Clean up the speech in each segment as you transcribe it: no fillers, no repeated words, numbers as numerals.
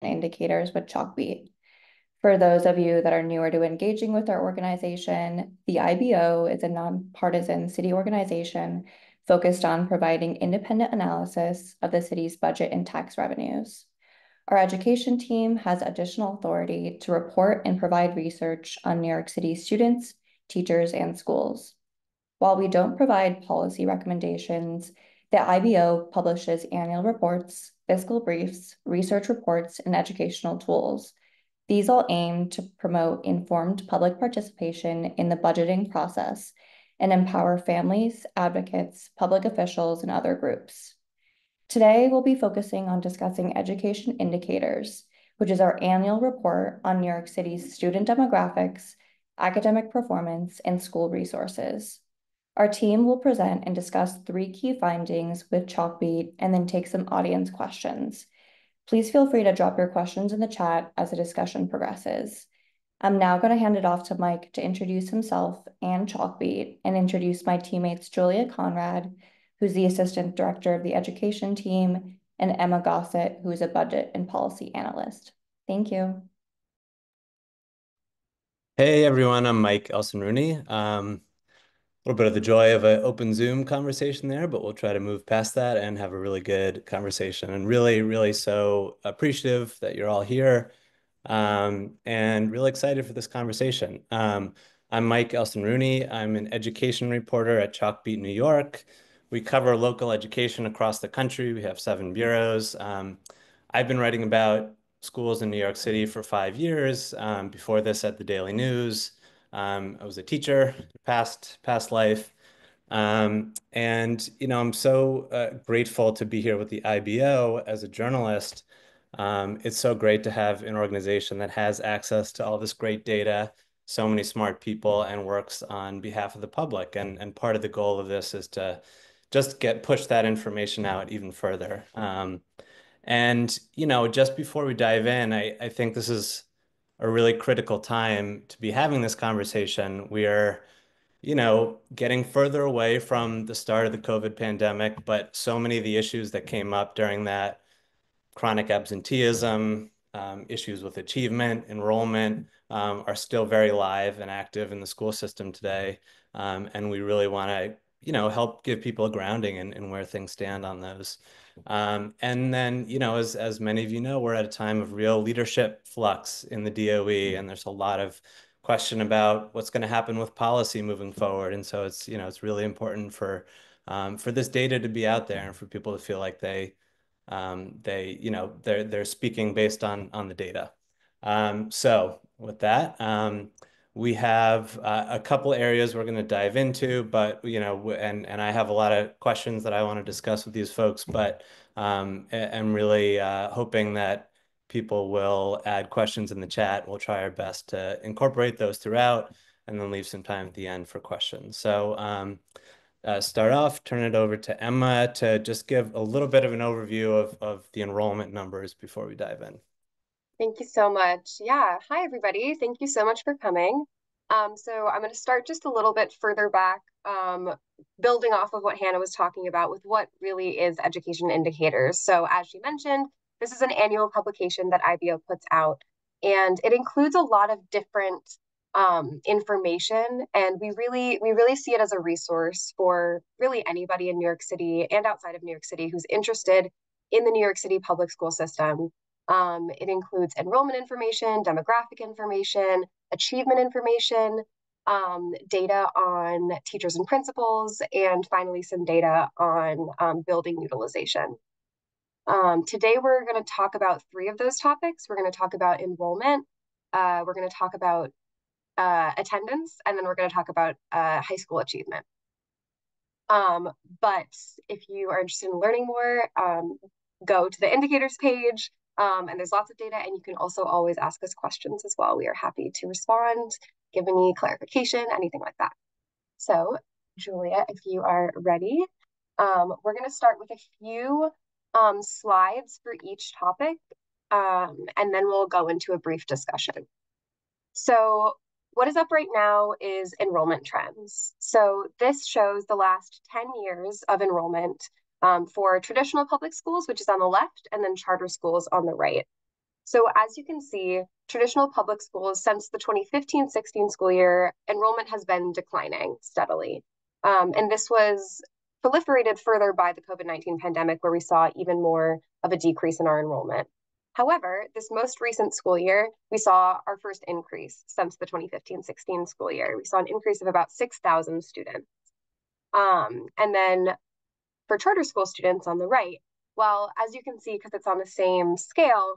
indicators with Chalkbeat. For those of you that are newer to engaging with our organization, the IBO is a nonpartisan city organization focused on providing independent analysis of the city's budget and tax revenues. Our education team has additional authority to report and provide research on New York City students, teachers, and schools. While we don't provide policy recommendations, the IBO publishes annual reports, fiscal briefs, research reports, and educational tools. These all aim to promote informed public participation in the budgeting process and empower families, advocates, public officials, and other groups. Today, we'll be focusing on discussing Education Indicators, which is our annual report on New York City's student demographics, academic performance, and school resources. Our team will present and discuss 3 key findings with Chalkbeat and then take some audience questions. Please feel free to drop your questions in the chat as the discussion progresses. I'm now going to hand it off to Mike to introduce himself and Chalkbeat and introduce my teammates Julia Conrad, who's the Assistant Director of the Education Team, and Emma Gossett, who is a Budget and Policy Analyst. Thank you. Hey everyone, I'm Mike Elson-Rooney. A little bit of the joy of an open Zoom conversation there, but we'll try to move past that and have a really good conversation. And really, really so appreciative that you're all here and really excited for this conversation. I'm Mike Elson-Rooney. I'm an education reporter at Chalkbeat, New York. We cover local education across the country. We have 7 bureaus. I've been writing about schools in New York City for 5 years. Before this at the Daily News. I was a teacher, past life. And, I'm so grateful to be here with the IBO as a journalist. It's so great to have an organization that has access to all this great data, so many smart people, and works on behalf of the public. And part of the goal of this is to just push that information out even further. And, just before we dive in, I think this is a really critical time to be having this conversation. We are, getting further away from the start of the COVID pandemic, but so many of the issues that came up during that, chronic absenteeism, issues with achievement, enrollment, are still very live and active in the school system today. And we really want to, help give people a grounding in where things stand on those. And then, as many of you know, we're at a time of real leadership flux in the DOE, and there's a lot of question about what's going to happen with policy moving forward. And so it's really important for this data to be out there and for people to feel like they're speaking based on the data. So with that, we have a couple areas we're going to dive into, but and I have a lot of questions that I want to discuss with these folks, but I'm really hoping that people will add questions in the chat. We'll try our best to incorporate those throughout and then leave some time at the end for questions. So start off, turn it over to Emma to just give a little bit of an overview of the enrollment numbers before we dive in. Thank you so much. Yeah. Hi, everybody. Thank you so much for coming. So I'm going to start just a little bit further back, building off of what Hannah was talking about with what really is Education Indicators. So as she mentioned, this is an annual publication that IBO puts out, and it includes a lot of different information, and we really see it as a resource for really anybody in New York City and outside of New York City who's interested in the New York City public school system. It includes enrollment information, demographic information, achievement information, data on teachers and principals, and finally some data on building utilization. Today we're going to talk about 3 of those topics. We're going to talk about enrollment, we're going to talk about attendance, and then we're going to talk about high school achievement. But if you are interested in learning more, go to the indicators page, and there's lots of data, and you can also always ask us questions as well. We are happy to respond, give any clarification, anything like that. So, Julia, if you are ready, we're going to start with a few slides for each topic, and then we'll go into a brief discussion. So what is up right now is enrollment trends. So this shows the last 10 years of enrollment for traditional public schools, which is on the left, and then charter schools on the right. So as you can see, traditional public schools since the 2015-16 school year, enrollment has been declining steadily. And this was proliferated further by the COVID-19 pandemic, where we saw even more of a decrease in our enrollment. However, this most recent school year, we saw our first increase since the 2015-16 school year. We saw an increase of about 6,000 students. And then for charter school students on the right, well, as you can see, because it's on the same scale,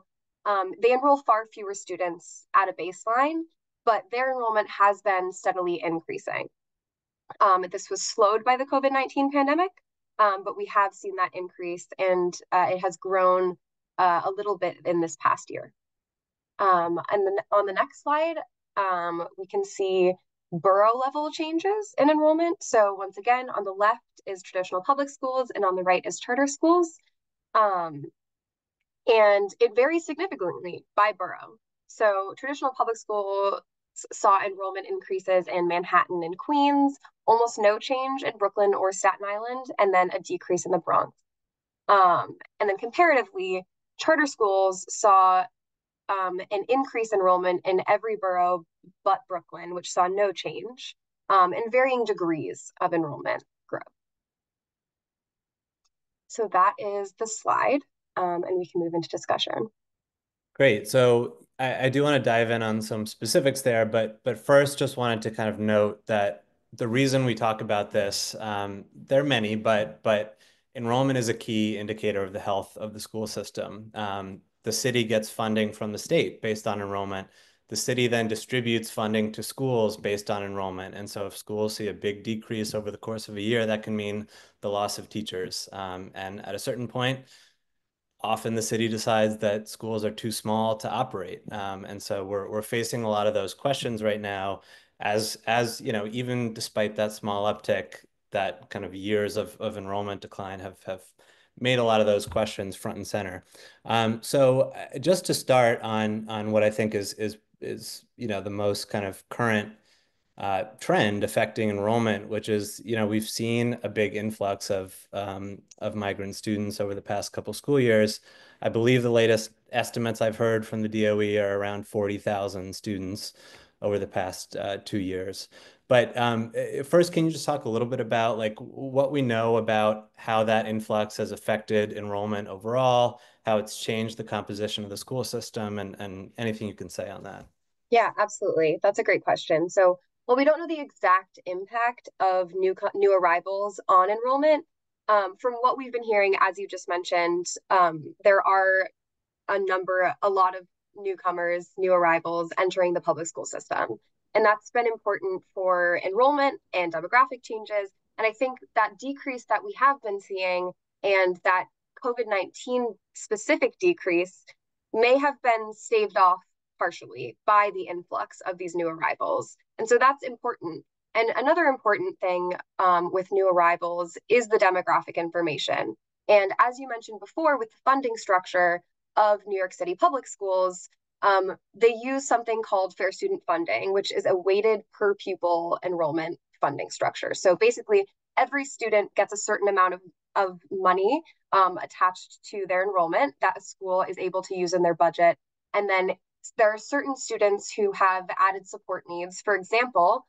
they enroll far fewer students at a baseline, but their enrollment has been steadily increasing. This was slowed by the COVID-19 pandemic, but we have seen that increase, and it has grown a little bit in this past year. And then on the next slide, we can see borough level changes in enrollment. So once again, on the left is traditional public schools, and on the right is charter schools. And it varies significantly by borough. So traditional public schools saw enrollment increases in Manhattan and Queens, almost no change in Brooklyn or Staten Island, and then a decrease in the Bronx. And then comparatively, charter schools saw an increase enrollment in every borough but Brooklyn, which saw no change, and varying degrees of enrollment growth. So that is the slide, and we can move into discussion. Great. So I do want to dive in on some specifics there, but first just wanted to kind of note that the reason we talk about this, there are many, but enrollment is a key indicator of the health of the school system. The city gets funding from the state based on enrollment. The city then distributes funding to schools based on enrollment. And so if schools see a big decrease over the course of a year, that can mean the loss of teachers. And at a certain point, often the city decides that schools are too small to operate. And so we're facing a lot of those questions right now as you know, even despite that small uptick, that kind of years of enrollment decline have made a lot of those questions front and center. So just to start on what I think is you know, the most kind of current trend affecting enrollment, which is, you know, we've seen a big influx of migrant students over the past couple school years. I believe the latest estimates I've heard from the DOE are around 40,000 students over the past 2 years. But first, can you just talk a little bit about like what we know about how that influx has affected enrollment overall, how it's changed the composition of the school system, and anything you can say on that? Yeah, absolutely. That's a great question. So, well, we don't know the exact impact of new arrivals on enrollment. From what we've been hearing, as you just mentioned, there are a lot of newcomers, new arrivals entering the public school system. And that's been important for enrollment and demographic changes. And I think that decrease that we have been seeing and that COVID-19 specific decrease may have been staved off partially by the influx of these new arrivals. And so that's important. And another important thing with new arrivals is the demographic information. And as you mentioned before, with the funding structure of New York City public schools, they use something called fair student funding, which is a weighted per pupil enrollment funding structure. So basically, every student gets a certain amount of money attached to their enrollment that a school is able to use in their budget. And then there are certain students who have added support needs. For example,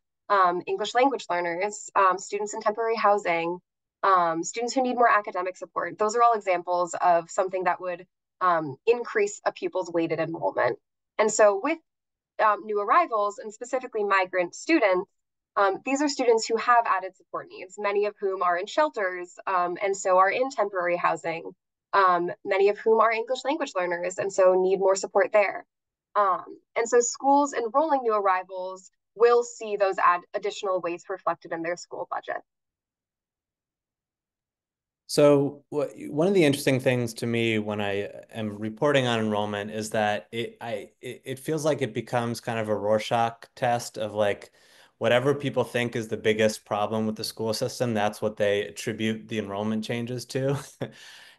English language learners, students in temporary housing, students who need more academic support. Those are all examples of something that would increase a pupil's weighted enrollment. And so with new arrivals, and specifically migrant students, these are students who have added support needs, many of whom are in shelters and so are in temporary housing, many of whom are English language learners and so need more support there. And so schools enrolling new arrivals will see those additional weights reflected in their school budget. So one of the interesting things to me when I am reporting on enrollment is that it feels like it becomes kind of a Rorschach test of like whatever people think is the biggest problem with the school system, that's what they attribute the enrollment changes to.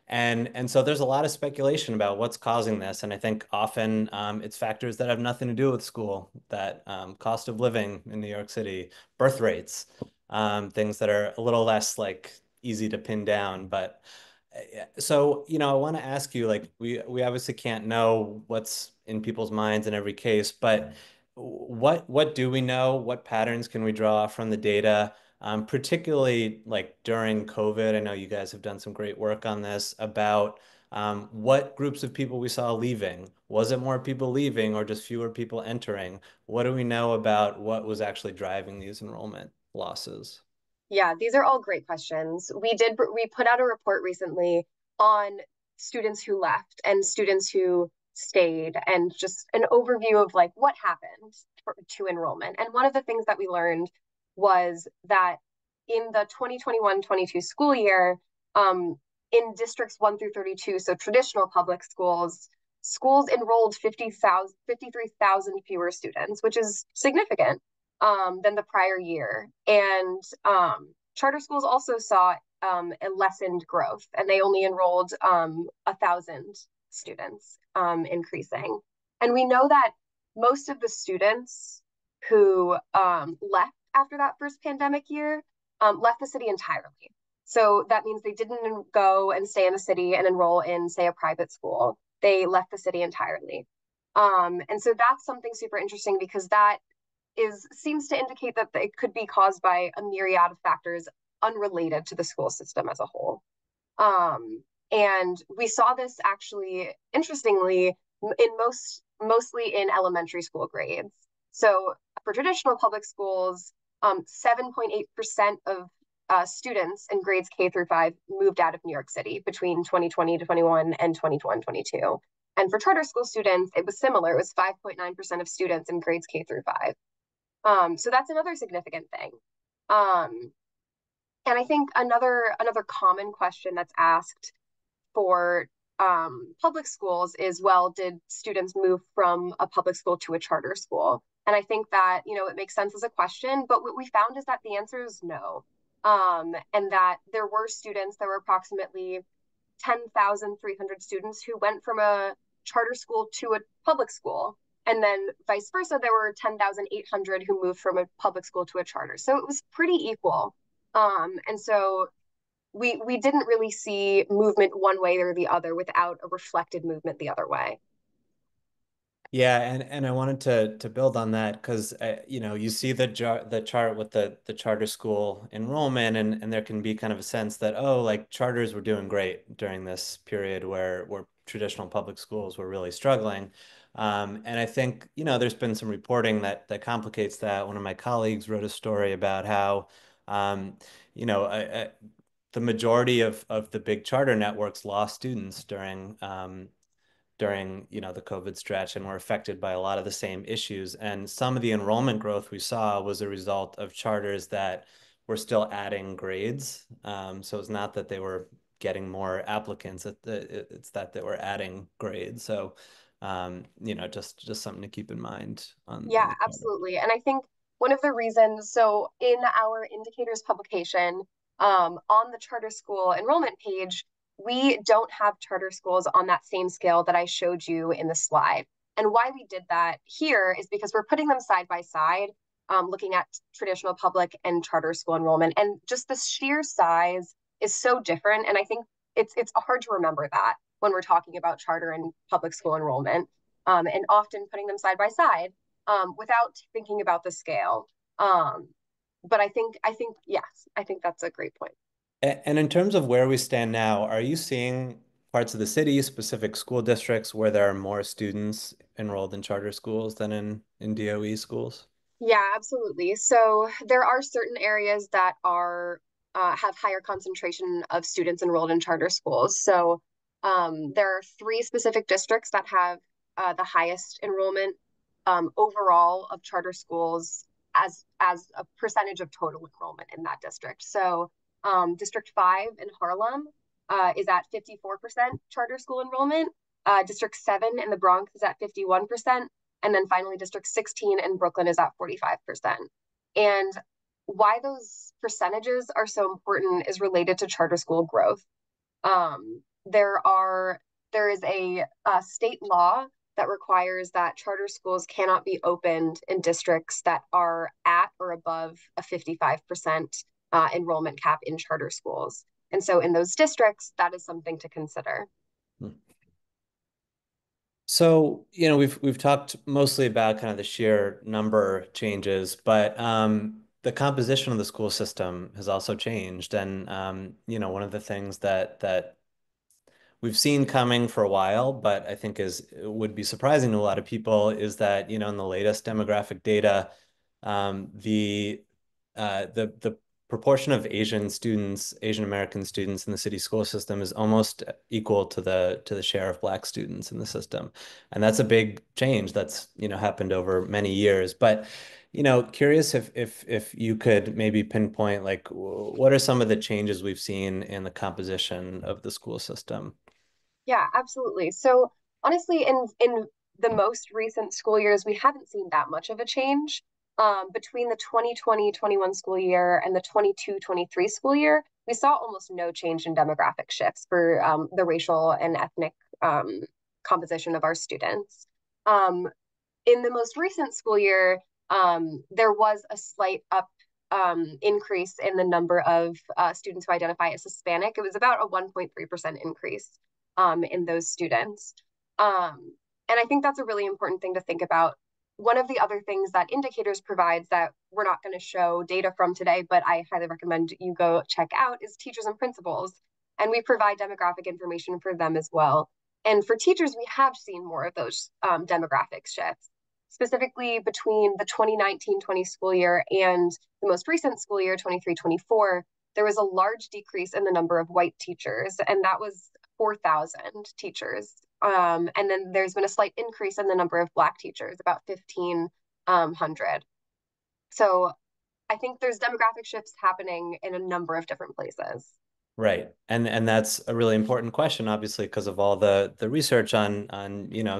And so there's a lot of speculation about what's causing this. And I think often it's factors that have nothing to do with school, that cost of living in New York City, birth rates, things that are a little less like easy to pin down. But So, I want to ask you, like, we obviously can't know what's in people's minds in every case, but what do we know? What patterns can we draw from the data? Particularly like during COVID, I know you guys have done some great work on this about what groups of people we saw leaving. Was it more people leaving or just fewer people entering? What do we know about what was actually driving these enrollment losses? Yeah, these are all great questions. We put out a report recently on students who left and students who stayed and just an overview of like what happened to enrollment. And one of the things that we learned was that in the 2021-22 school year, in districts 1 through 32, so traditional public schools, schools enrolled 53,000 fewer students, which is significant than the prior year. And charter schools also saw a lessened growth, and they only enrolled 1,000 students, increasing. And we know that most of the students who left after that first pandemic year left the city entirely. So that means they didn't go and stay in the city and enroll in, say, a private school. They left the city entirely. And so that's something super interesting because that seems to indicate that it could be caused by a myriad of factors unrelated to the school system as a whole. And we saw this actually, interestingly, mostly in elementary school grades. So for traditional public schools, 7.8% of students in grades K through 5 moved out of New York City between 2020 to 21 and 21-22. And for charter school students, it was similar. It was 5.9% of students in grades K through 5. So that's another significant thing. And I think another common question that's asked for public schools is, well, did students move from a public school to a charter school? And I think that, it makes sense as a question, but what we found is that the answer is no. And that there were approximately 10,300 students who went from a charter school to a public school. And then vice versa, there were 10,800 who moved from a public school to a charter. So it was pretty equal. And so we didn't really see movement one way or the other without a reflected movement the other way. Yeah, and I wanted to build on that because you see the chart with the charter school enrollment, and there can be kind of a sense that, oh, like charters were doing great during this period where traditional public schools were really struggling. And I think there's been some reporting that complicates that. One of my colleagues wrote a story about how you know the majority of the big charter networks lost students during the COVID stretch and were affected by a lot of the same issues. And some of the enrollment growth we saw was a result of charters that were still adding grades. So it's not that they were getting more applicants, it's that they were adding grades. So just something to keep in mind on Yeah, the charter. absolutely. And I think one of the reasons, so in our indicators publication, on the charter school enrollment page, we don't have charter schools on that same scale that I showed you in the slide. And why we did that here is because we're putting them side by side, looking at traditional public and charter school enrollment. And just the sheer size is so different. And I think it's hard to remember that when we're talking about charter and public school enrollment, and often putting them side by side without thinking about the scale. But I think, yes, I think that's a great point. And in terms of where we stand now, are you seeing parts of the city, specific school districts where there are more students enrolled in charter schools than in DOE schools? Yeah, absolutely. So there are certain areas that are have higher concentration of students enrolled in charter schools. So there are 3 specific districts that have the highest enrollment overall of charter schools as a percentage of total enrollment in that district. So District 5 in Harlem is at 54% charter school enrollment. District 7 in the Bronx is at 51%. And then finally, District 16 in Brooklyn is at 45%. And why those percentages are so important is related to charter school growth. There is a state law that requires that charter schools cannot be opened in districts that are at or above a 55% enrollment cap in charter schools. And so in those districts, that is something to consider. So, we've talked mostly about kind of the sheer number changes, but the composition of the school system has also changed. And one of the things that we've seen coming for a while, but I think would be surprising to a lot of people is that, in the latest demographic data, the proportion of Asian American students in the city school system is almost equal to the share of Black students in the system. And that's a big change that's, happened over many years. But, curious if you could maybe pinpoint like what are some of the changes we've seen in the composition of the school system? Yeah, absolutely. So honestly, in the most recent school years, we haven't seen that much of a change. Between the 2020-21 school year and the 22-23 school year, we saw almost no change in demographic shifts for the racial and ethnic composition of our students. In the most recent school year, there was a slight increase in the number of students who identify as Hispanic. It was about a 1.3% increase in those students. And I think that's a really important thing to think about. One of the other things that indicators provides that we're not going to show data from today, but I highly recommend you go check out is teachers and principals. And we provide demographic information for them as well. And for teachers, we have seen more of those demographic shifts, specifically between the 2019-20 school year and the most recent school year, 23-24. There was a large decrease in the number of white teachers, and that was 4,000 teachers. And then there's been a slight increase in the number of Black teachers, about 1,500. So I think there's demographic shifts happening in a number of different places. Right. And that's a really important question, obviously, because of all the research on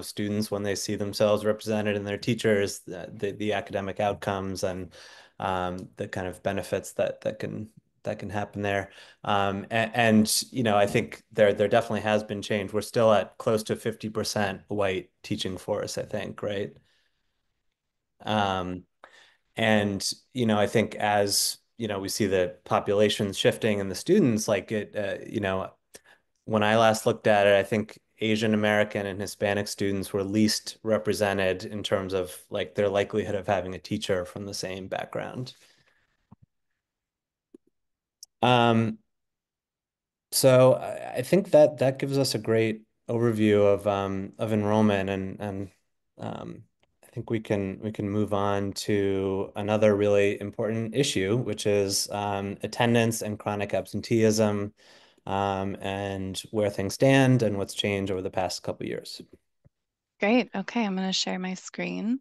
students when they see themselves represented in their teachers, the academic outcomes and the kind of benefits that can happen there. I think there definitely has been change. We're still at close to 50% white teaching force, I think, right? Um, I think as, we see the population shifting and the students like it, when I last looked at it, I think Asian American and Hispanic students were least represented in terms of like their likelihood of having a teacher from the same background. So I think that gives us a great overview of enrollment and I think we can move on to another really important issue, which is attendance and chronic absenteeism, and where things stand and what's changed over the past couple years. Great. Okay, I'm going to share my screen.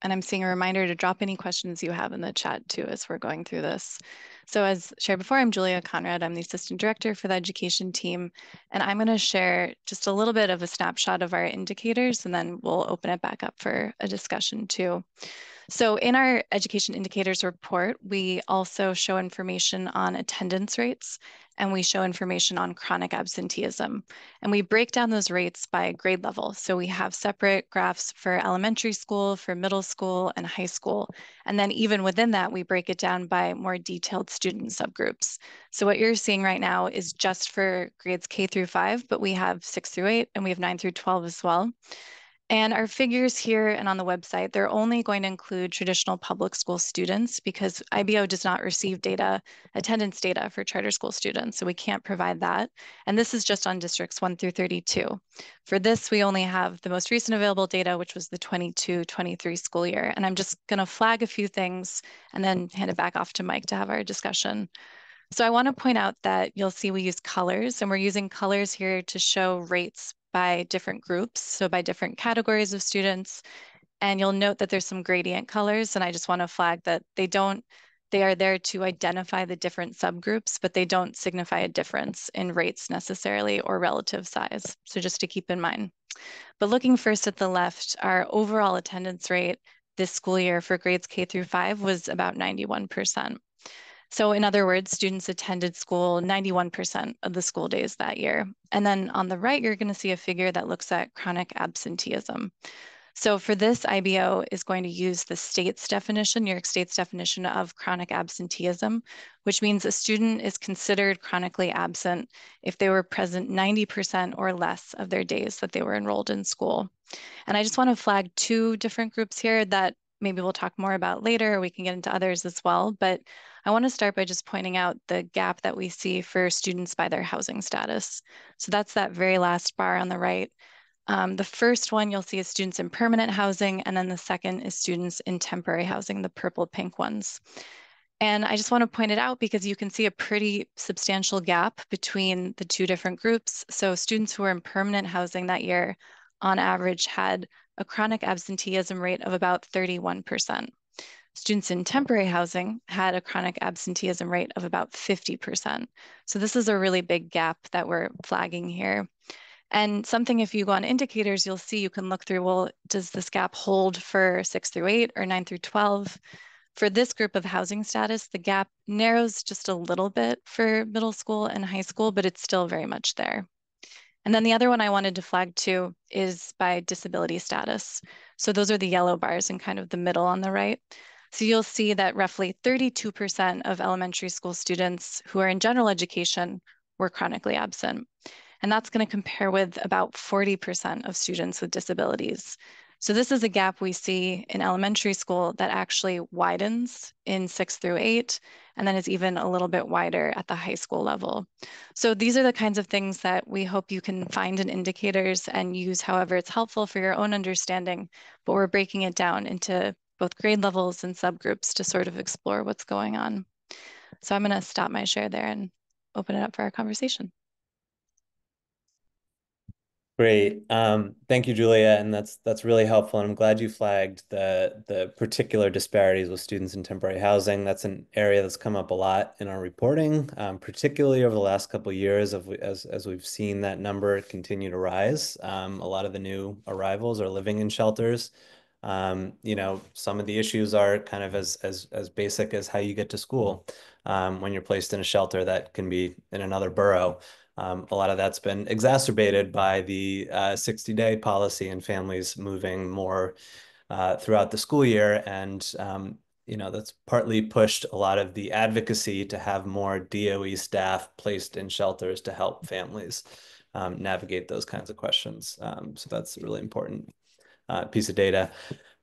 And I'm seeing a reminder to drop any questions you have in the chat too as we're going through this. So as shared before, I'm Julia Conrad. I'm the Assistant Director for the Education team. And I'm going to share just a little bit of a snapshot of our indicators, and then we'll open it back up for a discussion too. So in our education indicators report, we also show information on attendance rates, and we show information on chronic absenteeism. And we break down those rates by grade level. So we have separate graphs for elementary school, for middle school, and high school. And then even within that, we break it down by more detailed student subgroups. So what you're seeing right now is just for grades K through 5, but we have 6 through 8, and we have 9 through 12 as well. And our figures here and on the website, they're only going to include traditional public school students because IBO does not receive attendance data for charter school students, so we can't provide that. And this is just on districts 1 through 32. For this, we only have the most recent available data, which was the 22-23 school year. And I'm just going to flag a few things and then hand it back off to Mike to have our discussion. So I want to point out that you'll see we use colors, and we're using colors here to show rates by different groups, so by different categories of students. And you'll note that there's some gradient colors, and I just want to flag that they are there to identify the different subgroups, but they don't signify a difference in rates necessarily or relative size. So just to keep in mind. But looking first at the left, our overall attendance rate this school year for grades K through 5 was about 91%. So in other words, students attended school 91% of the school days that year. And then on the right, you're going to see a figure that looks at chronic absenteeism. So for this, IBO is going to use the state's definition, New York State's definition of chronic absenteeism, which means a student is considered chronically absent if they were present 90% or less of their days that they were enrolled in school. And I just want to flag two different groups here that maybe we'll talk more about later, or we can get into others as well. But I want to start by just pointing out the gap that we see for students by their housing status. So that's that very last bar on the right. The first one you'll see is students in permanent housing, and then the second is students in temporary housing, the purple pink ones. And I just want to point it out because you can see a pretty substantial gap between the two different groups. So students who were in permanent housing that year, on average, had a chronic absenteeism rate of about 31%. Students in temporary housing had a chronic absenteeism rate of about 50%. So this is a really big gap that we're flagging here. And something, if you go on indicators, you'll see you can look through, well, does this gap hold for 6 through 8 or 9 through 12? For this group of housing status, the gap narrows just a little bit for middle school and high school, but it's still very much there. And then the other one I wanted to flag too is by disability status. So those are the yellow bars in kind of the middle on the right. So you'll see that roughly 32% of elementary school students who are in general education were chronically absent. And that's going to compare with about 40% of students with disabilities. So this is a gap we see in elementary school that actually widens in 6 through 8, and then is even a little bit wider at the high school level. So these are the kinds of things that we hope you can find in indicators and use however it's helpful for your own understanding, but we're breaking it down into both grade levels and subgroups to sort of explore what's going on. So I'm going to stop my share there and open it up for our conversation. Great. Thank you, Julia. And that's really helpful. And I'm glad you flagged the particular disparities with students in temporary housing. That's an area that's come up a lot in our reporting, particularly over the last couple of years as we've seen that number continue to rise. A lot of the new arrivals are living in shelters. Some of the issues are kind of as basic as how you get to school. When you're placed in a shelter that can be in another borough. A lot of that's been exacerbated by the 60-day policy and families moving more throughout the school year. And, that's partly pushed a lot of the advocacy to have more DOE staff placed in shelters to help families navigate those kinds of questions. So that's a really important piece of data.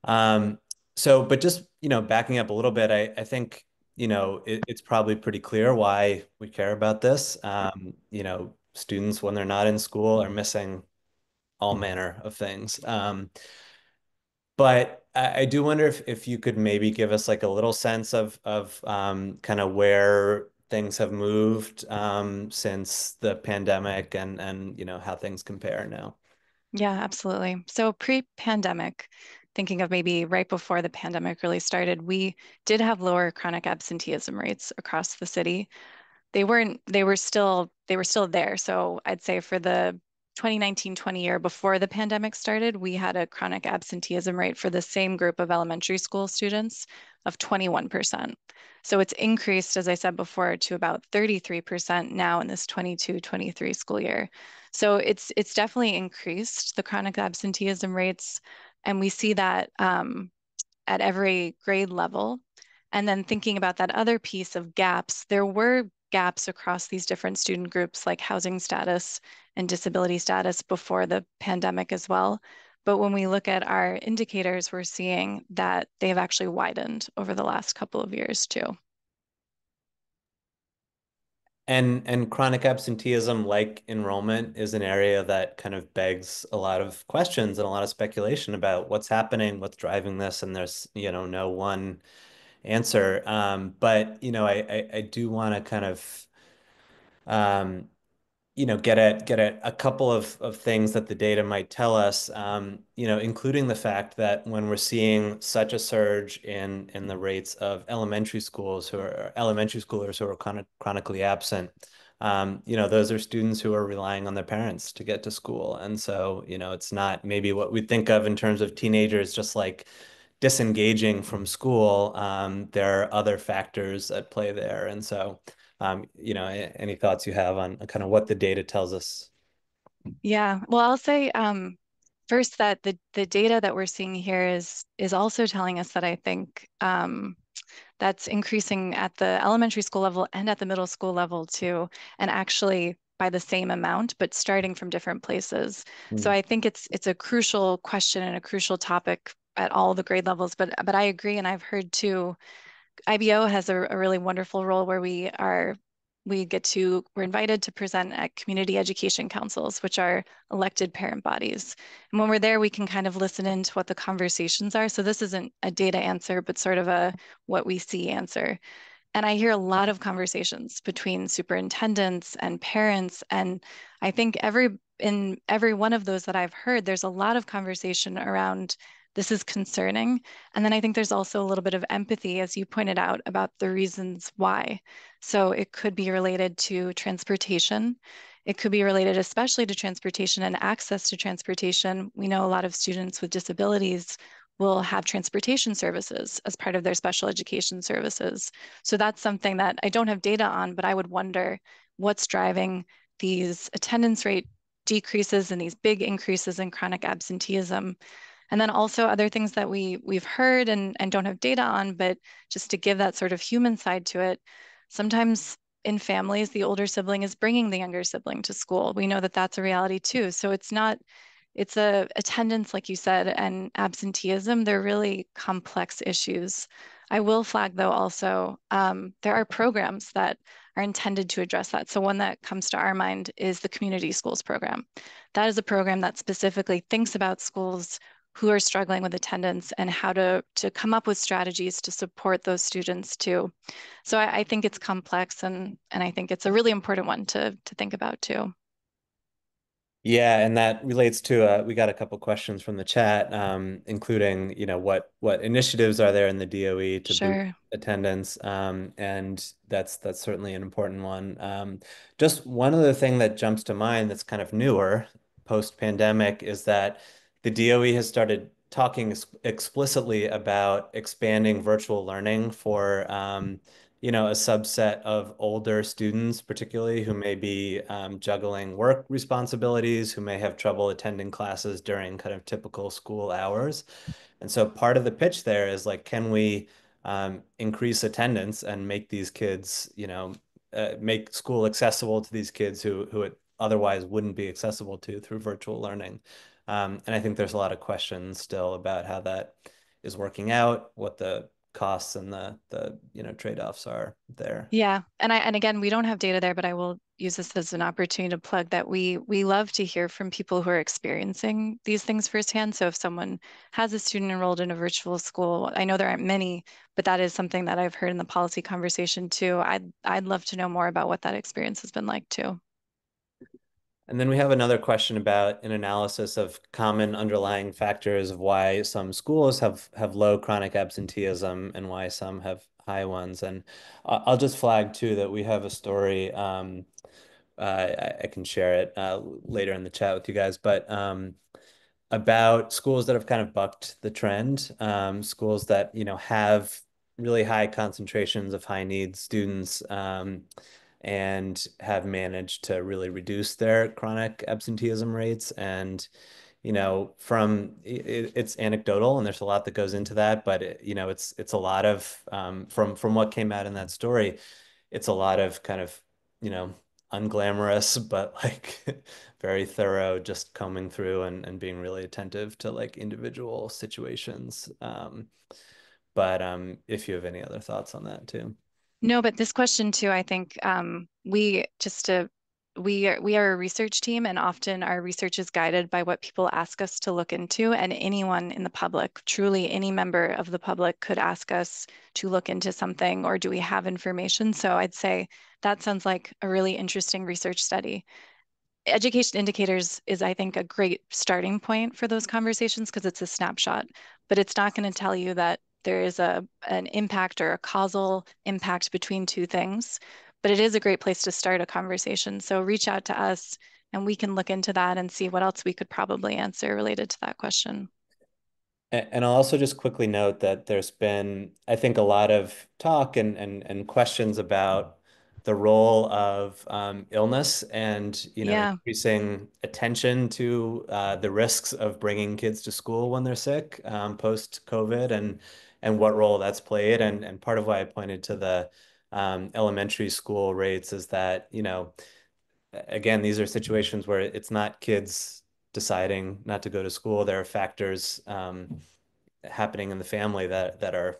But just, backing up a little bit, I think it's probably pretty clear why we care about this. Students, when they're not in school, are missing all manner of things. But I do wonder if you could maybe give us like a little sense of kind of where things have moved since the pandemic and how things compare now. Yeah, absolutely. So pre-pandemic, thinking of maybe right before the pandemic really started, we did have lower chronic absenteeism rates across the city. They were still there. So I'd say for the 2019-20 year before the pandemic started, we had a chronic absenteeism rate for the same group of elementary school students of 21%. So it's increased, as I said before, to about 33% now in this 22-23 school year. So it's definitely increased the chronic absenteeism rates, and we see that at every grade level. And then thinking about that other piece of gaps, there were gaps across these different student groups like housing status and disability status before the pandemic as well. But when we look at our indicators, we're seeing that they've actually widened over the last couple of years too. And chronic absenteeism, like enrollment, is an area that kind of begs a lot of questions and a lot of speculation about what's happening, what's driving this, and there's no one answer. But I do want to kind of get at a couple of things that the data might tell us, including the fact that when we're seeing such a surge in the rates of elementary schoolers who are chronically absent, those are students who are relying on their parents to get to school. And so, it's not maybe what we think of in terms of teenagers, just like disengaging from school. There are other factors at play there. And so, any thoughts you have on kind of what the data tells us? Yeah, well, I'll say first that the data that we're seeing here is also telling us that I think that's increasing at the elementary school level and at the middle school level too, and actually by the same amount, but starting from different places. So I think it's a crucial question and a crucial topic at all the grade levels. But I agree, and I've heard too, IBO has a really wonderful role where we're invited to present at community education councils, which are elected parent bodies. And when we're there, we can kind of listen into what the conversations are. So this isn't a data answer, but sort of a what we see answer. And I hear a lot of conversations between superintendents and parents. And I think in every one of those that I've heard, there's a lot of conversation around this is concerning. And then I think there's also a little bit of empathy, as you pointed out, about the reasons why. So it could be related to transportation. It could be related especially to transportation and access to transportation. We know a lot of students with disabilities will have transportation services as part of their special education services. So that's something that I don't have data on, but I would wonder what's driving these attendance rate decreases and these big increases in chronic absenteeism. And then also other things that we've heard and don't have data on, but just to give that sort of human side to it, sometimes in families, the older sibling is bringing the younger sibling to school. We know that that's a reality too. So it's a attendance, like you said, and absenteeism. They're really complex issues. I will flag, though, also there are programs that are intended to address that. So one that comes to our mind is the community schools program. That is a program that specifically thinks about schools who are struggling with attendance and how to come up with strategies to support those students too. So I think it's complex and I think it's a really important one to think about too. Yeah, and that relates to we got a couple questions from the chat, including, what initiatives are there in the DOE to boost Sure. attendance, and that's certainly an important one. Just one other thing that jumps to mind that's kind of newer post-pandemic is that the DOE has started talking explicitly about expanding virtual learning for a subset of older students, particularly who may be juggling work responsibilities, who may have trouble attending classes during kind of typical school hours. And so part of the pitch there is like, can we increase attendance and make these kids, make school accessible to these kids who it otherwise wouldn't be accessible to through virtual learning? And I think there's a lot of questions still about how that is working out, what the costs and the trade-offs are there. Yeah, and again, we don't have data there, but I will use this as an opportunity to plug that we love to hear from people who are experiencing these things firsthand. So if someone has a student enrolled in a virtual school, I know there aren't many, but that is something that I've heard in the policy conversation too. I'd love to know more about what that experience has been like too. And then we have another question about an analysis of common underlying factors of why some schools have low chronic absenteeism and why some have high ones. And I'll just flag too that we have a story. I can share it later in the chat with you guys, but about schools that have kind of bucked the trend, schools that have really high concentrations of high needs students. And have managed to really reduce their chronic absenteeism rates. And, it's anecdotal and there's a lot that goes into that, but it's a lot of, from what came out in that story, it's a lot of kind of, unglamorous, but like very thorough, just combing through and being really attentive to like individual situations. But if you have any other thoughts on that too. No, but this question too, I think we are a research team, and often our research is guided by what people ask us to look into, and anyone in the public, truly any member of the public, could ask us to look into something, or do we have information? So I'd say that sounds like a really interesting research study. Education indicators is, I think, a great starting point for those conversations because it's a snapshot, but it's not going to tell you that there is an impact or a causal impact between two things. But it is a great place to start a conversation. So reach out to us and we can look into that and see what else we could probably answer related to that question. And I'll also just quickly note that there's been, I think, a lot of talk and questions about the role of illness and, Yeah. increasing attention to the risks of bringing kids to school when they're sick post-COVID and what role that's played. And part of why I pointed to the elementary school rates is that, again, these are situations where it's not kids deciding not to go to school. There are factors happening in the family that are,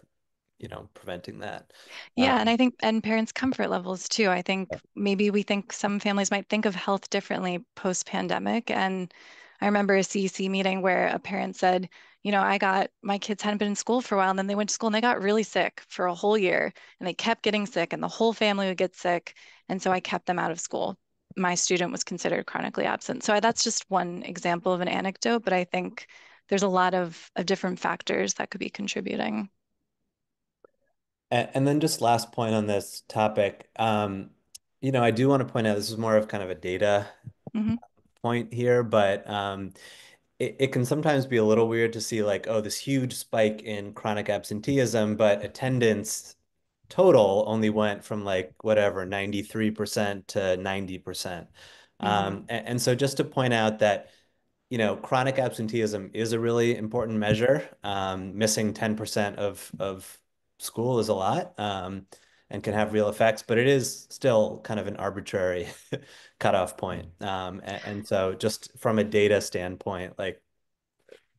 preventing that. Yeah, and I think, and parents' comfort levels too. I think maybe we think some families might think of health differently post-pandemic. And I remember a CEC meeting where a parent said, my kids hadn't been in school for a while, and then they went to school and they got really sick for a whole year, and they kept getting sick, and the whole family would get sick. And so I kept them out of school. My student was considered chronically absent. So that's just one example of an anecdote, but I think there's a lot of different factors that could be contributing. And then just last point on this topic, I do want to point out this is more of kind of a data Hmm. point here, but it can sometimes be a little weird to see like, oh, this huge spike in chronic absenteeism, but attendance total only went from like whatever 93% to 90%. And so just to point out that chronic absenteeism is a really important measure. Missing 10% of school is a lot, and can have real effects, but it is still kind of an arbitrary cutoff point. And so just from a data standpoint, like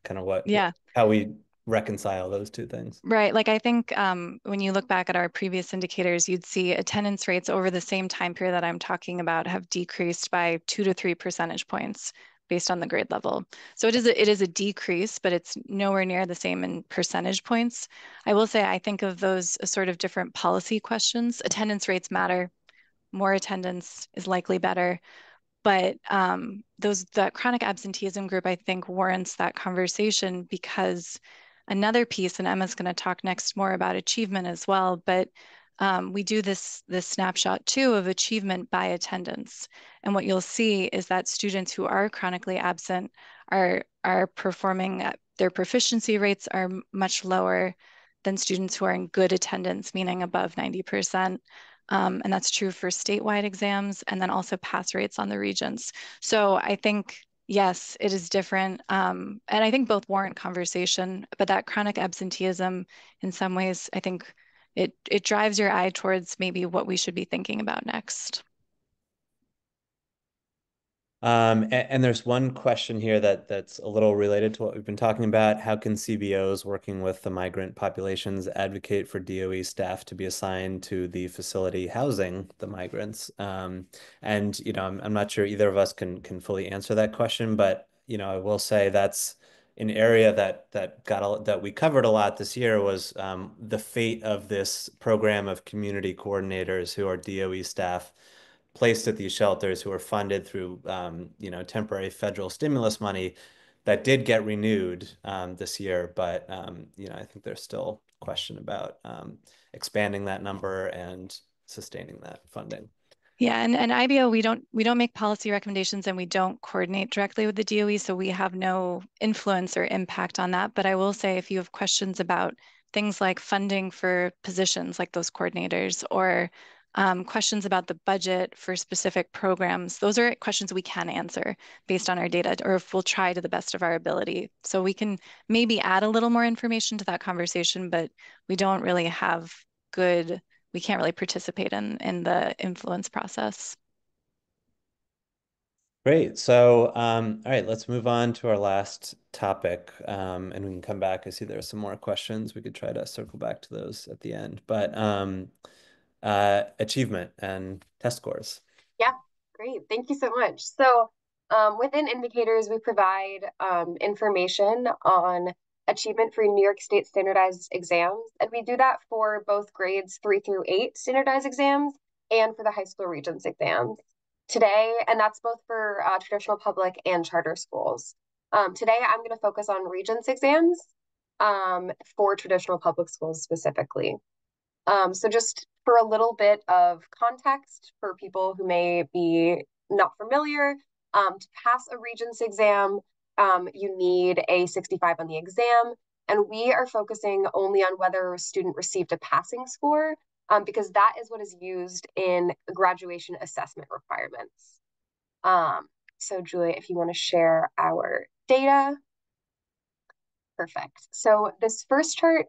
kind of Yeah. how we reconcile those two things. Right. Like I think when you look back at our previous indicators, you'd see attendance rates over the same time period that I'm talking about have decreased by 2 to 3 percentage points based on the grade level. So it is a decrease, but it's nowhere near the same in percentage points. I will say I think of those as sort of different policy questions. Attendance rates matter. More attendance is likely better. But that chronic absenteeism group, I think, warrants that conversation because another piece, and Emma's going to talk next more about achievement as well, but we do this snapshot too of achievement by attendance. And what you'll see is that students who are chronically absent are performing their proficiency rates are much lower than students who are in good attendance, meaning above 90%. And that's true for statewide exams and then also pass rates on the regents. So I think, yes, it is different. And I think both warrant conversation, but that chronic absenteeism, in some ways, I think it drives your eye towards maybe what we should be thinking about next. And there's one question here that's a little related to what we've been talking about. How can CBOs working with the migrant populations advocate for DOE staff to be assigned to the facility housing the migrants? And I'm not sure either of us can fully answer that question, but I will say that's an area that we covered a lot this year was the fate of this program of community coordinators who are DOE staff placed at these shelters who were funded through, temporary federal stimulus money that did get renewed this year. But, I think there's still a question about expanding that number and sustaining that funding. Yeah, and IBO, we don't make policy recommendations and we don't coordinate directly with the DOE, so we have no influence or impact on that. But I will say if you have questions about things like funding for positions like those coordinators or questions about the budget for specific programs, those are questions we can answer based on our data, or if we'll try to the best of our ability. So we can maybe add a little more information to that conversation, but we don't really have we can't really participate in the influence process. Great. So, all right, let's move on to our last topic, and we can come back. I see there are some more questions. We could try to circle back to those at the end, but achievement and test scores. Yeah, great. Thank you so much. So within indicators, we provide information on achievement for New York State standardized exams. And we do that for both grades 3 through 8 standardized exams and for the high school regents exams. Today, and that's both for traditional public and charter schools. Today, I'm going to focus on regents exams for traditional public schools specifically. So just for a little bit of context for people who may be not familiar, to pass a Regents exam, you need a 65 on the exam, and we are focusing only on whether a student received a passing score because that is what is used in graduation assessment requirements. So Julia, if you want to share our data. Perfect. So this first chart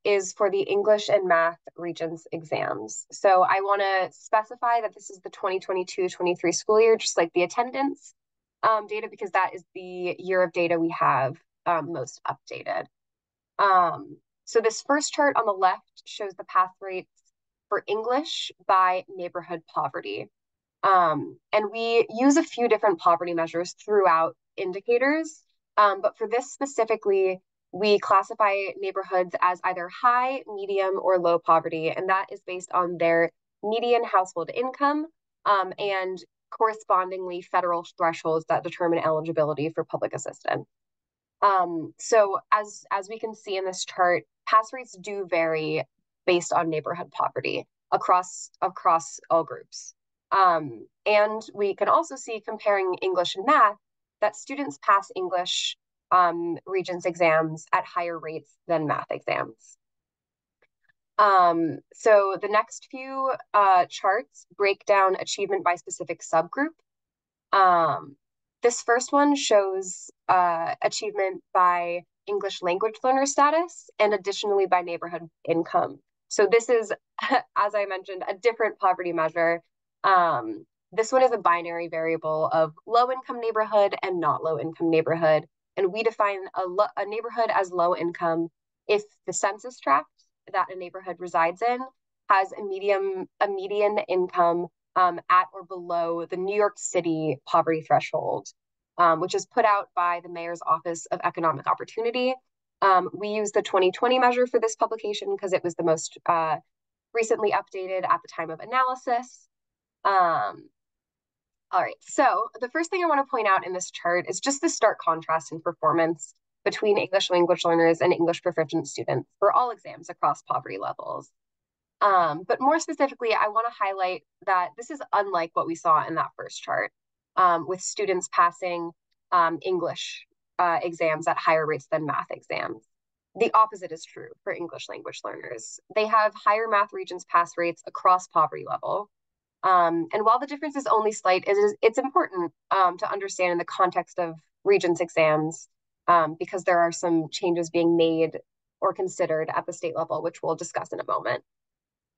is for the English and Math Regents exams. So I want to specify that this is the 2022-23 school year, just like the attendance data, because that is the year of data we have most updated. So this first chart on the left shows the pass rates for English by neighborhood poverty. And we use a few different poverty measures throughout indicators. But for this specifically, we classify neighborhoods as either high, medium, or low poverty, and that is based on their median household income and correspondingly federal thresholds that determine eligibility for public assistance. So as we can see in this chart, pass rates do vary based on neighborhood poverty across all groups. And we can also see, comparing English and math, that students pass English Regents exams at higher rates than math exams. So the next few charts break down achievement by specific subgroup. This first one shows achievement by English language learner status and additionally by neighborhood income. So this is, as I mentioned, a different poverty measure. This one is a binary variable of low-income neighborhood and not low-income neighborhood. And we define a neighborhood as low income if the census tract that a neighborhood resides in has a median income at or below the New York City poverty threshold, which is put out by the Mayor's Office of Economic Opportunity. We use the 2020 measure for this publication because it was the most recently updated at the time of analysis. All right, so the first thing I want to point out in this chart is just the stark contrast in performance between English language learners and English proficient students for all exams across poverty levels. But more specifically, I want to highlight that this is unlike what we saw in that first chart, with students passing English exams at higher rates than math exams. The opposite is true for English language learners. They have higher math Regents pass rates across poverty level. And while the difference is only slight, it's important to understand in the context of Regents exams, because there are some changes being made or considered at the state level, which we'll discuss in a moment.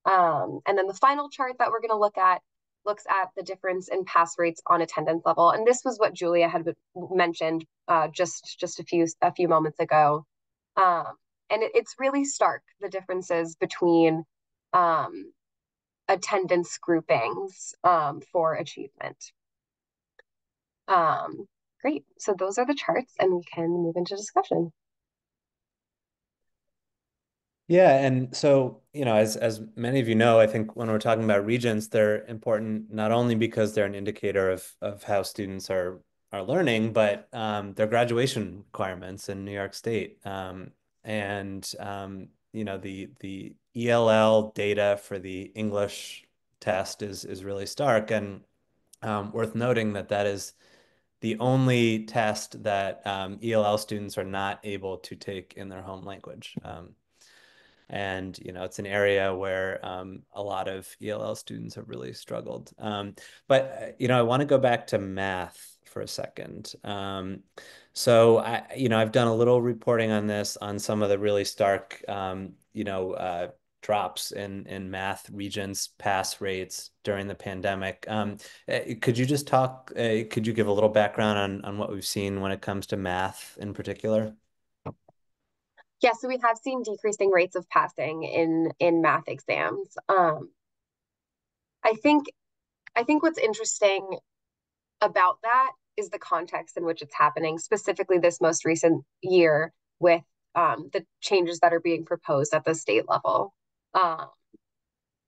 And then the final chart that we're going to look at looks at the difference in pass rates on attendance level. And this was what Julia had mentioned just a few moments ago. And it's really stark, the differences between attendance groupings for achievement. Great, so those are the charts and we can move into discussion. Yeah, and so, as many of you know, I think when we're talking about Regents, they're important not only because they're an indicator of how students are learning, but their graduation requirements in New York State. The ELL data for the English test is really stark, and worth noting that is the only test that ELL students are not able to take in their home language. And, it's an area where a lot of ELL students have really struggled. But I want to go back to math for a second. So I've done a little reporting on this, on some of the really stark, drops in math Regents pass rates during the pandemic. Could you just could you give a little background on what we've seen when it comes to math in particular? Yeah, so we have seen decreasing rates of passing in math exams. I think what's interesting about that is the context in which it's happening, specifically this most recent year with the changes that are being proposed at the state level.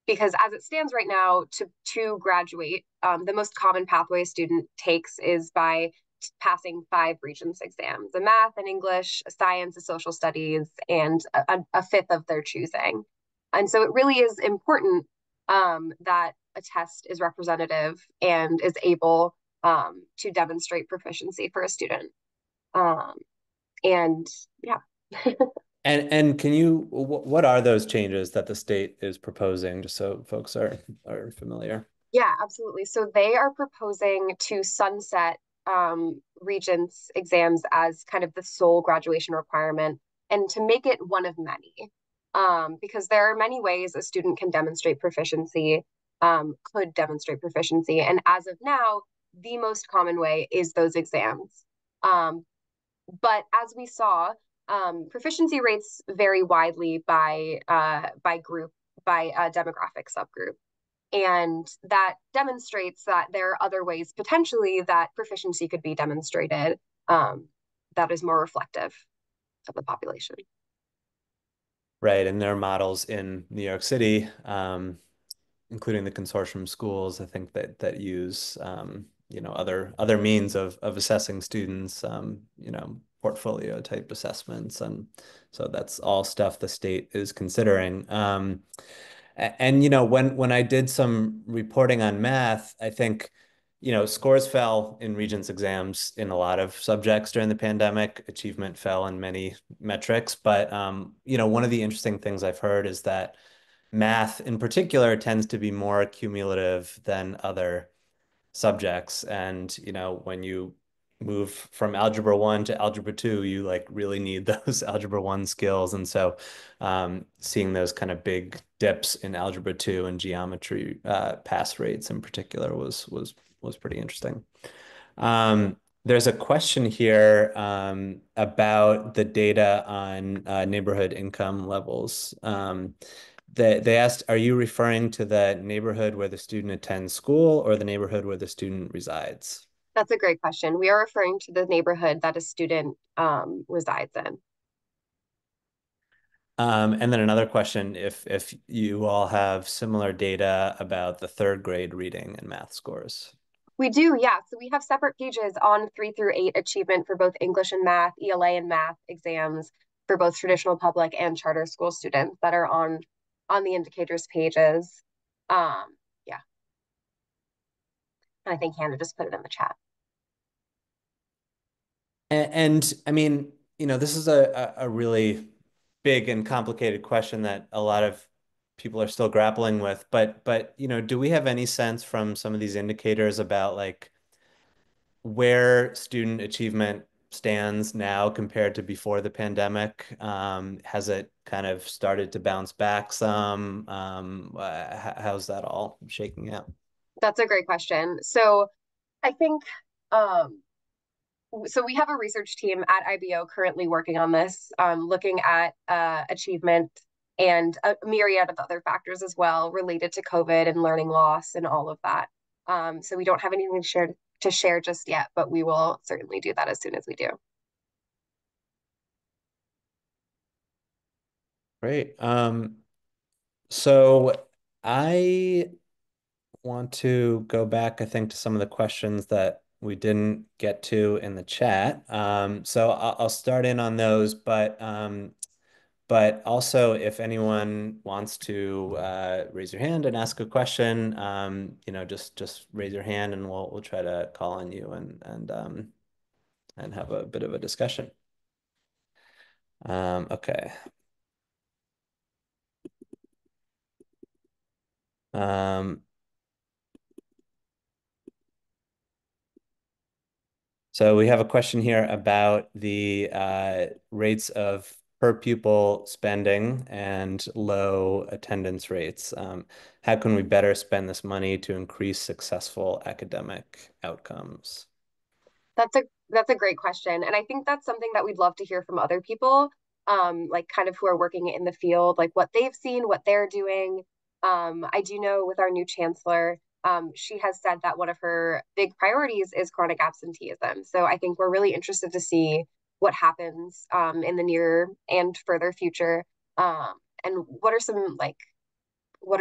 Because as it stands right now, to graduate, the most common pathway a student takes is by passing 5 Regents exams: a math, an English, a science, a social studies, and a fifth of their choosing. And so it really is important that a test is representative and is able to demonstrate proficiency for a student. And yeah. And can you, what are those changes that the state is proposing, just so folks are familiar? Yeah, absolutely. So they are proposing to sunset Regents exams as kind of the sole graduation requirement and to make it one of many. Because there are many ways a student can demonstrate proficiency, could demonstrate proficiency. And as of now, the most common way is those exams. But as we saw, proficiency rates vary widely by group, by demographic subgroup. And that demonstrates that there are other ways potentially that proficiency could be demonstrated that is more reflective of the population. Right, and there are models in New York City, including the consortium schools, I think that use other means of assessing students, portfolio type assessments, and so that's all stuff the state is considering. And when I did some reporting on math, I think scores fell in Regents exams in a lot of subjects during the pandemic. Achievement fell in many metrics, but one of the interesting things I've heard is that math in particular tends to be more cumulative than other subjects. And, when you move from algebra 1 to algebra 2, you like really need those algebra 1 skills. And so seeing those kind of big dips in algebra 2 and geometry pass rates in particular was pretty interesting. There's a question here about the data on neighborhood income levels. They asked, are you referring to the neighborhood where the student attends school or the neighborhood where the student resides? That's a great question. We are referring to the neighborhood that a student resides in. And then another question, if you all have similar data about the third grade reading and math scores. We do, yeah. So we have separate pages on 3 through 8 achievement for both English and math, ELA and math exams for both traditional public and charter school students that are on the indicators pages. Yeah. And I think Hannah just put it in the chat. And I mean, this is a really big and complicated question that a lot of people are still grappling with. But do we have any sense from some of these indicators about like where student achievement stands now compared to before the pandemic? Has it kind of started to bounce back some? How's that all shaking out? That's a great question. So I think so we have a research team at IBO currently working on this, looking at achievement and a myriad of other factors as well related to COVID and learning loss and all of that. So we don't have anything to share just yet, but we will certainly do that as soon as we do. Great. So I want to go back, I think, to some of the questions that we didn't get to in the chat. So I'll start in on those, but also if anyone wants to raise your hand and ask a question, just raise your hand and we'll try to call on you and have a bit of a discussion. Okay. So we have a question here about the rates of per pupil spending and low attendance rates. How can we better spend this money to increase successful academic outcomes? That's a great question. And I think that's something that we'd love to hear from other people, like kind of who are working in the field, like what they've seen, what they're doing. I do know with our new chancellor, she has said that one of her big priorities is chronic absenteeism. So I think we're really interested to see what happens in the near and further future. And what are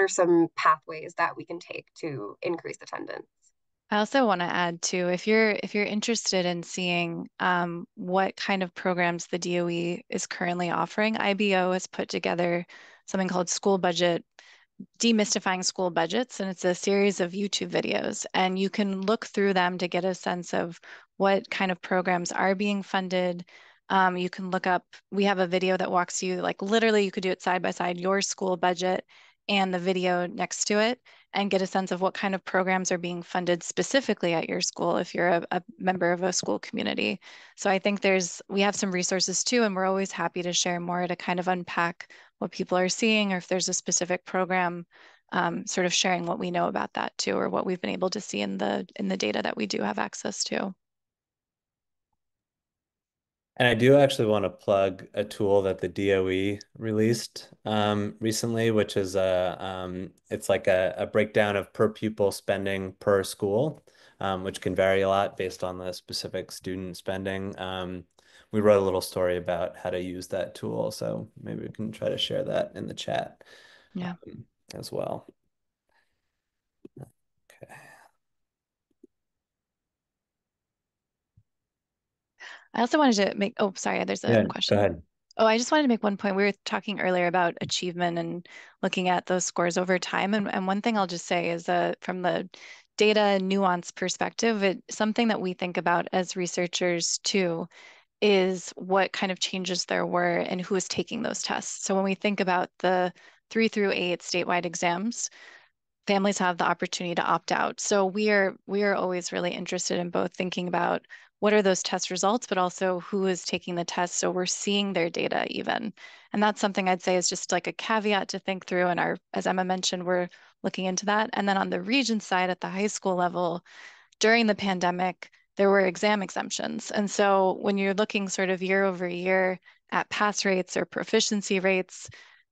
some pathways that we can take to increase attendance? I also want to add too, if you're interested in seeing what kind of programs the DOE is currently offering, IBO has put together something called School Budget, Demystifying School Budgets, and it's a series of YouTube videos, and you can look through them to get a sense of what kind of programs are being funded, You can look up, we have a video that walks you, like literally you could do it side by side, your school budget and the video next to it, and get a sense of what kind of programs are being funded specifically at your school if you're a member of a school community. So I think we have some resources too, and we're always happy to share more to kind of unpack what people are seeing, or if there's a specific program, sort of sharing what we know about that too, or what we've been able to see in the data that we do have access to. And I do actually want to plug a tool that the DOE released recently, which is it's like a breakdown of per pupil spending per school, which can vary a lot based on the specific student spending. We wrote a little story about how to use that tool, so maybe we can try to share that in the chat Yeah. As well. Okay. I also wanted to make, oh, sorry, there's a Yeah, question. go ahead. Oh, I just wanted to make one point. We were talking earlier about achievement and looking at those scores over time. And one thing I'll just say is from the data nuance perspective, something that we think about as researchers too is what kind of changes there were and who is taking those tests. So when we think about the 3 through 8 statewide exams, families have the opportunity to opt out. So we are always really interested in both thinking about what are those test results, but also who is taking the test. So we're seeing their data even. And that's something I'd say is just like a caveat to think through. And as Emma mentioned, we're looking into that. And then on the region side at the high school level, during the pandemic, there were exam exemptions. And so when you're looking sort of year over year at pass rates or proficiency rates,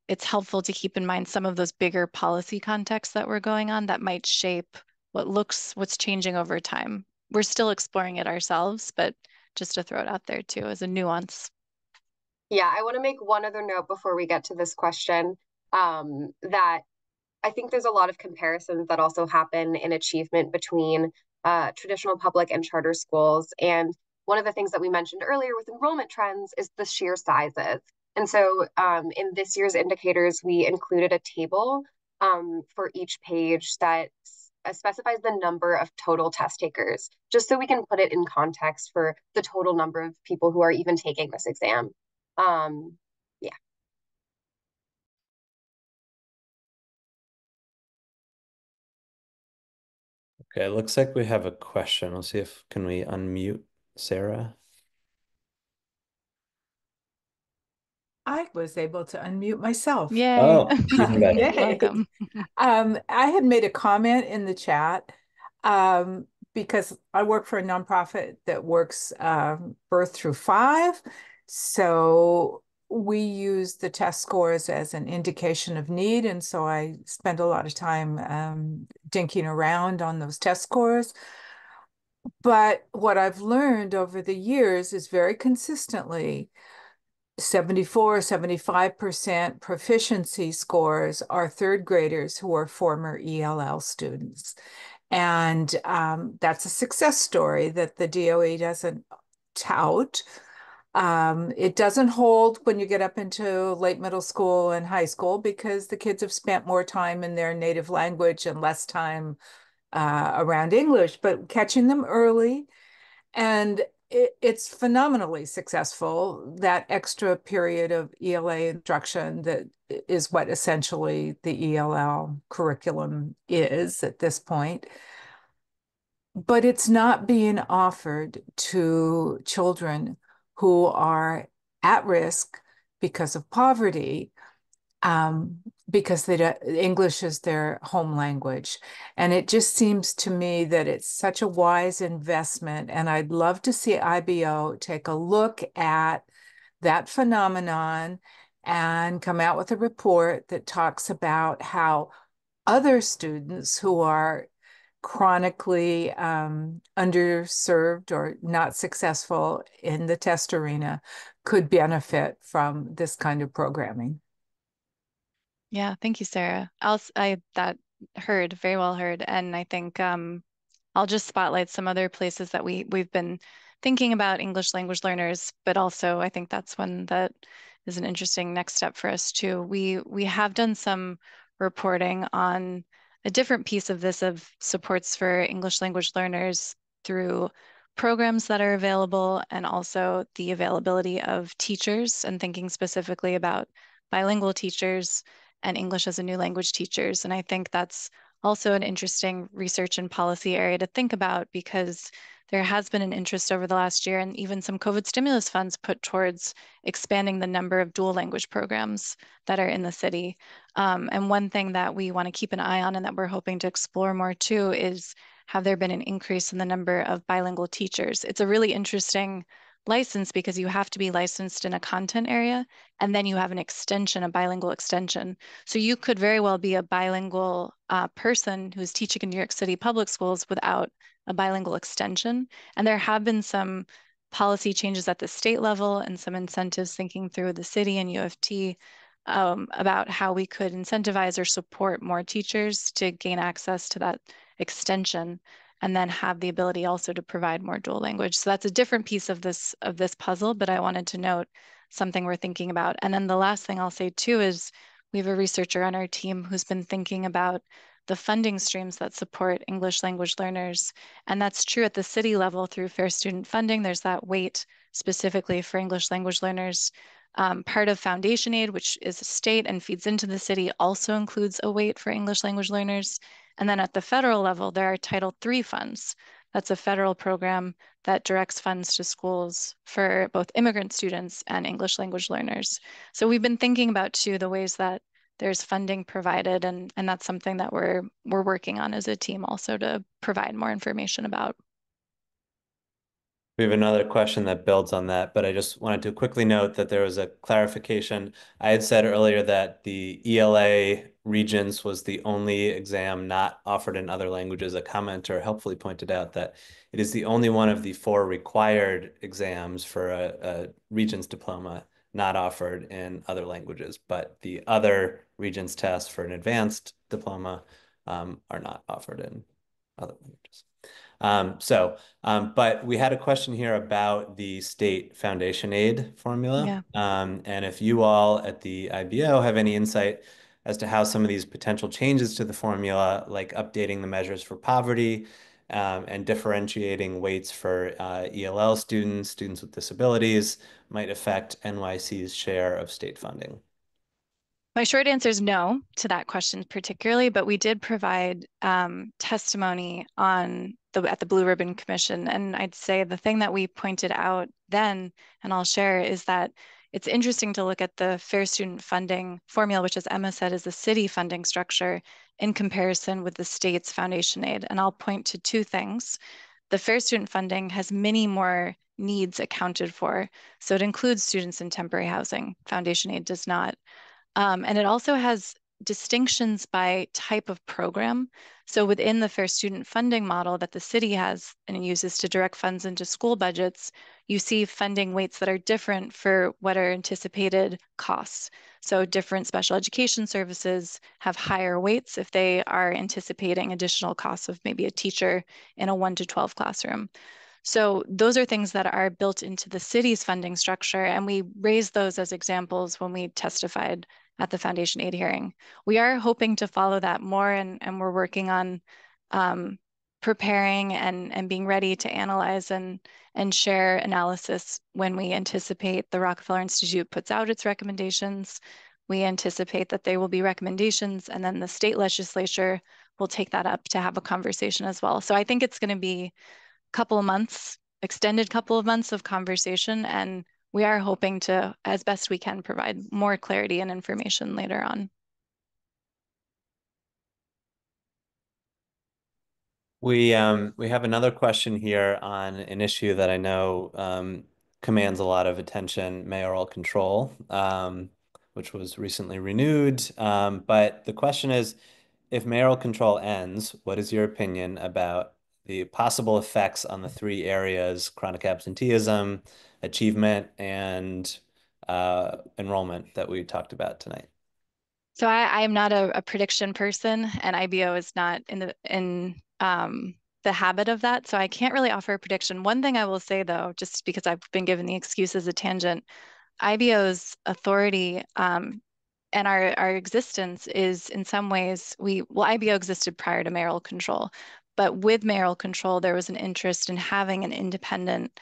it's helpful to keep in mind some of those bigger policy contexts that were going on that might shape what's changing over time. We're still exploring it ourselves, but just to throw it out there too as a nuance. Yeah, I want to make one other note before we get to this question, that I think there's a lot of comparisons that also happen in achievement between traditional public and charter schools. And one of the things that we mentioned earlier with enrollment trends is the sheer sizes. And so in this year's indicators, we included a table for each page that specifies the number of total test takers, just so we can put it in context for the total number of people who are even taking this exam. Yeah. Okay, it looks like we have a question. We'll see if can we unmute Sarah? I was able to unmute myself. Yay. Oh, even better. Yay. Welcome. I had made a comment in the chat because I work for a nonprofit that works birth through 5. So we use the test scores as an indication of need. And so I spend a lot of time dinking around on those test scores. But what I've learned over the years is very consistently 74, 75% proficiency scores are third graders who are former ELL students. And that's a success story that the DOE doesn't tout. It doesn't hold when you get up into late middle school and high school because the kids have spent more time in their native language and less time around English, but catching them early and it's phenomenally successful, that extra period of ELA instruction that is what essentially the ELL curriculum is at this point. But it's not being offered to children who are at risk because of poverty, because English is their home language. And it just seems to me that it's such a wise investment. And I'd love to see IBO take a look at that phenomenon and come out with a report that talks about how other students who are chronically underserved or not successful in the test arena could benefit from this kind of programming. Yeah, thank you, Sarah. That heard, very well heard. And I think I'll just spotlight some other places that we've been thinking about English language learners, but also I think that's one that is an interesting next step for us too. We have done some reporting on a different piece of this of supports for English language learners through programs that are available and also the availability of teachers, and thinking specifically about bilingual teachers and English as a new language teachers. And I think that's also an interesting research and policy area to think about, because there has been an interest over the last year and even some COVID stimulus funds put towards expanding the number of dual language programs that are in the city. And one thing that we want to keep an eye on and that we're hoping to explore more too is, have there been an increase in the number of bilingual teachers? It's a really interesting license because you have to be licensed in a content area, and then you have an extension, a bilingual extension. So you could very well be a bilingual person who's teaching in New York City public schools without a bilingual extension. And there have been some policy changes at the state level and some incentives thinking through the city and U of T about how we could incentivize or support more teachers to gain access to that extension, and then have the ability also to provide more dual language. So that's a different piece of this puzzle, but I wanted to note something we're thinking about. And then the last thing I'll say too is, we have a researcher on our team who's been thinking about the funding streams that support English language learners. And that's true at the city level through Fair Student Funding. There's that weight specifically for English language learners. Part of Foundation Aid, which is a state and feeds into the city, also includes a weight for English language learners. And then at the federal level, there are Title III funds. That's a federal program that directs funds to schools for both immigrant students and English language learners. So we've been thinking about too the ways that there's funding provided, and that's something that we're working on as a team also to provide more information about. We have another question that builds on that, but I just wanted to quickly note that there was a clarification. I had said earlier that the ELA Regents was the only exam not offered in other languages. A commenter helpfully pointed out that it is the only one of the 4 required exams for a Regents diploma not offered in other languages, but the other Regents tests for an advanced diploma are not offered in other languages. But we had a question here about the state foundation aid formula. Yeah. And if you all at the IBO have any insight as to how some of these potential changes to the formula, like updating the measures for poverty, and differentiating weights for ELL students, students with disabilities, might affect NYC's share of state funding. My short answer is no to that question particularly, but we did provide testimony at the Blue Ribbon Commission. And I'd say the thing that we pointed out then, and I'll share, is that it's interesting to look at the Fair Student Funding formula, which, as Emma said, is a city funding structure, in comparison with the state's foundation aid. And I'll point to 2 things. The Fair Student Funding has many more needs accounted for. So it includes students in temporary housing. Foundation aid does not. And it also has distinctions by type of program. So within the Fair Student Funding model that the city has and uses to direct funds into school budgets, you see funding weights that are different for what are anticipated costs. So different special education services have higher weights if they are anticipating additional costs of maybe a teacher in a 1 to 12 classroom. So those are things that are built into the city's funding structure, and we raised those as examples when we testified at the Foundation Aid hearing. We are hoping to follow that more, and we're working on preparing and being ready to analyze and share analysis when we anticipate the Rockefeller Institute puts out its recommendations. We anticipate that they will be recommendations, and then the state legislature will take that up to have a conversation as well. So I think it's going to be couple of months, extended couple of months of conversation, and we are hoping to, as best we can, provide more clarity and information later on. We have another question here on an issue that I know commands a lot of attention, mayoral control, which was recently renewed. But the question is, if mayoral control ends, what is your opinion about the possible effects on the 3 areas, chronic absenteeism, achievement, and enrollment, that we talked about tonight? So I am not a prediction person, and IBO is not in the habit of that. So I can't really offer a prediction. One thing I will say, though, just because I've been given the excuse as a tangent, IBO's authority and our existence is, in some ways, IBO existed prior to mayoral control, But with mayoral control, there was an interest in having an independent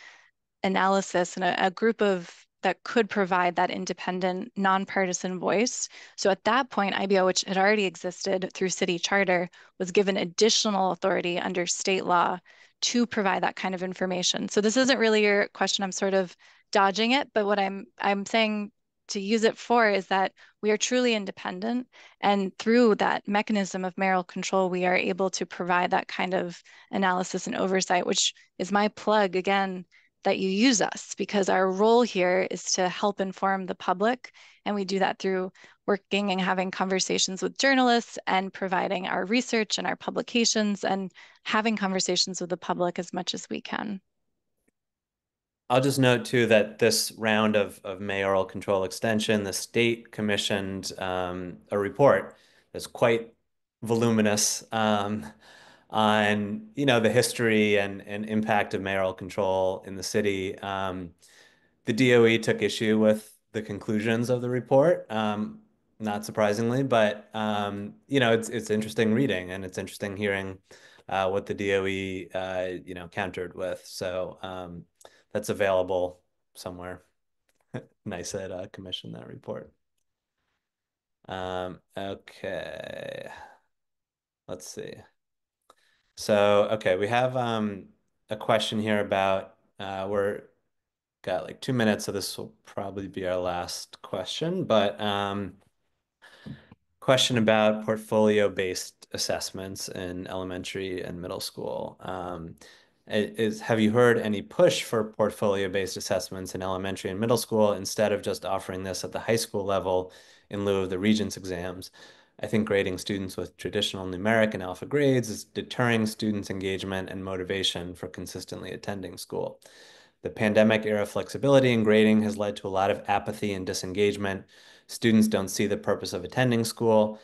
analysis and a group of that could provide that independent, nonpartisan voice. So at that point, IBO, which had already existed through city charter, was given additional authority under state law to provide that kind of information. So this isn't really your question. I'm sort of dodging it, but what I'm saying to use it for is that we are truly independent, and through that mechanism of mayoral control, we are able to provide that kind of analysis and oversight, which is my plug again, that you use us, because our role here is to help inform the public. And we do that through working and having conversations with journalists and providing our research and our publications and having conversations with the public as much as we can. I'll just note too that this round of mayoral control extension, the state commissioned a report that's quite voluminous on the history and impact of mayoral control in the city. The DOE took issue with the conclusions of the report, not surprisingly, but it's interesting reading, and it's interesting hearing what the DOE countered with. So that's available somewhere. NYSED commissioned that report. Okay, let's see. So, okay, we have a question here about, we're got like 2 minutes, so this will probably be our last question, but question about portfolio-based assessments in elementary and middle school. Have you heard any push for portfolio-based assessments in elementary and middle school instead of just offering this at the high school level in lieu of the Regents exams? I think grading students with traditional numeric and alpha grades is deterring students' engagement and motivation for consistently attending school. The pandemic era flexibility in grading has led to a lot of apathy and disengagement. Students don't see the purpose of attending school.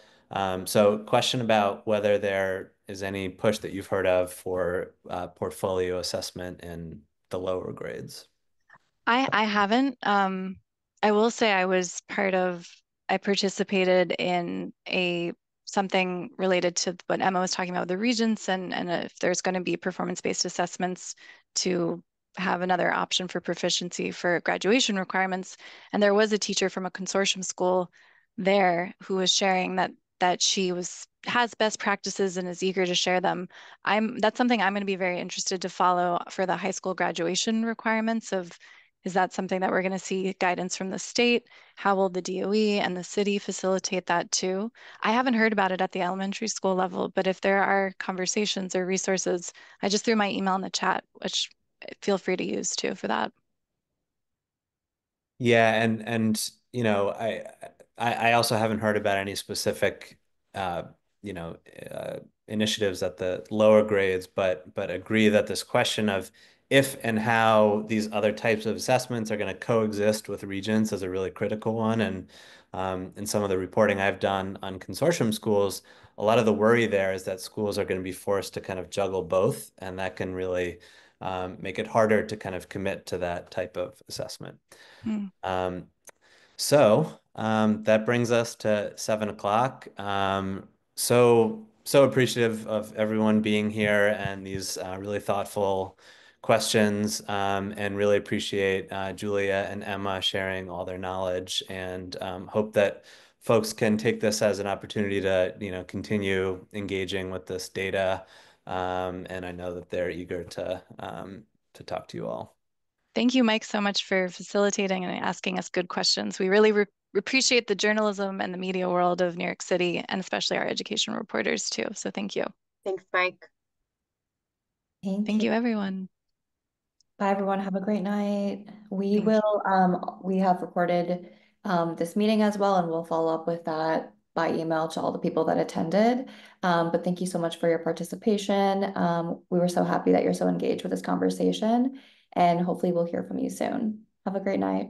So question about whether there is any push that you've heard of for portfolio assessment in the lower grades. I haven't. I will say I participated in something related to what Emma was talking about, the Regents, and if there's going to be performance-based assessments to have another option for proficiency for graduation requirements. And there was a teacher from a consortium school there who was sharing that she has best practices and is eager to share them. That's something I'm going to be very interested to follow for the high school graduation requirements of, is that something that we're going to see guidance from the state? How will the DOE and the city facilitate that too? I haven't heard about it at the elementary school level, but if there are conversations or resources, I just threw my email in the chat, which feel free to use too for that. Yeah, and I also haven't heard about any specific initiatives at the lower grades, but agree that this question of if and how these other types of assessments are going to coexist with Regents is a really critical one. And in some of the reporting I've done on consortium schools, a lot of the worry there is that schools are going to be forced to kind of juggle both, and that can really make it harder to kind of commit to that type of assessment. So that brings us to 7 o'clock. So appreciative of everyone being here and these really thoughtful questions, and really appreciate Julia and Emma sharing all their knowledge, and hope that folks can take this as an opportunity to continue engaging with this data. And I know that they're eager to talk to you all. Thank you, Mike, so much for facilitating and asking us good questions. We really appreciate the journalism and the media world of New York City, and especially our education reporters too. So thank you. Thanks, Mike. Thank you, everyone. Bye, everyone. Have a great night. We have recorded this meeting as well, and we'll follow up with that by email to all the people that attended. But thank you so much for your participation. We were so happy that you're so engaged with this conversation, and hopefully we'll hear from you soon. Have a great night.